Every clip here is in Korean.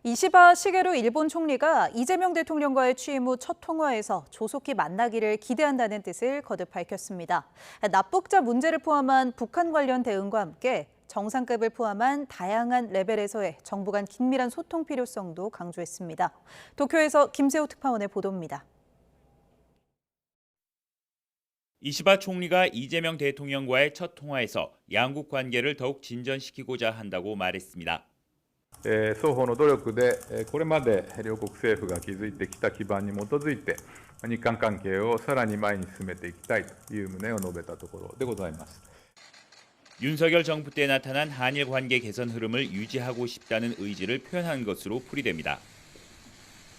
이시바 시게루 일본 총리가 이재명 대통령과의 취임 후 첫 통화에서 조속히 만나기를 기대한다는 뜻을 거듭 밝혔습니다. 납북자 문제를 포함한 북한 관련 대응과 함께 정상급을 포함한 다양한 레벨에서의 정부 간 긴밀한 소통 필요성도 강조했습니다. 도쿄에서 김세호 특파원의 보도입니다. 이시바 총리가 이재명 대통령과의 첫 통화에서 양국 관계를 더욱 진전시키고자 한다고 말했습니다. 双方の努力でこれまで両国政府が築いてきた基盤に基づいて日韓関係をさらに前に進めていきたいという旨を述べたところでございます。 윤석열 정부 때 나타난 한일 관계 개선 흐름을 유지하고 싶다는 의지를 표현한 것으로 풀이됩니다.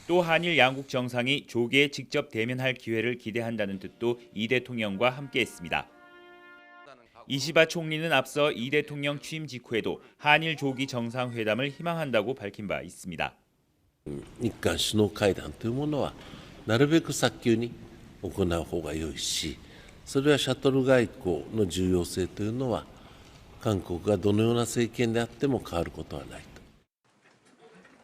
또 한일 양국 정상이 조기에 직접 대면할 기회를 기대한다는 뜻도 이 대통령과 함께했습니다. 이시바 총리는 앞서 이 대통령 취임 직후에도 한일 조기 정상회담을 희망한다고 밝힌 바 있습니다. 日韓首脳会談というものはなるべく早急に行う方が良いし、それはシャトル外交の重要性というのは韓国がどのような政権であっても変わることはないと。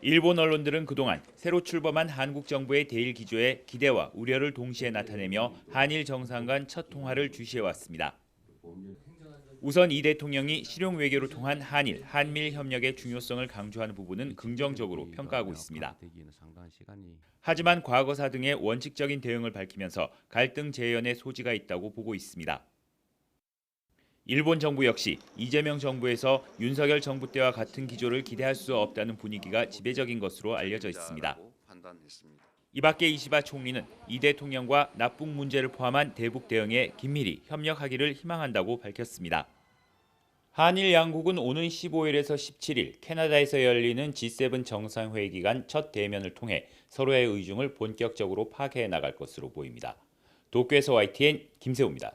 일본 언론들은 그동안 새로 출범한 한국 정부의 대일 기조에 기대와 우려를 동시에 나타내며 한일 정상 간 첫 통화를 주시해왔습니다. 우선 이 대통령이 실용 외교로 통한 한일, 한미일 협력의 중요성을 강조하는 부분은 긍정적으로 평가하고 있습니다. 하지만 과거사 등의 원칙적인 대응을 밝히면서 갈등 재현의 소지가 있다고 보고 있습니다. 일본 정부 역시 이재명 정부에서 윤석열 정부 때와 같은 기조를 기대할 수 없다는 분위기가 지배적인 것으로 알려져 있습니다. 이 밖에 이시바 총리는 이 대통령과 납북 문제를 포함한 대북 대응에 긴밀히 협력하기를 희망한다고 밝혔습니다. 한일 양국은 오는 15일에서 17일 캐나다에서 열리는 G7 정상회의 기간 첫 대면을 통해 서로의 의중을 본격적으로 파악해 나갈 것으로 보입니다. 도쿄에서 YTN 김세호입니다.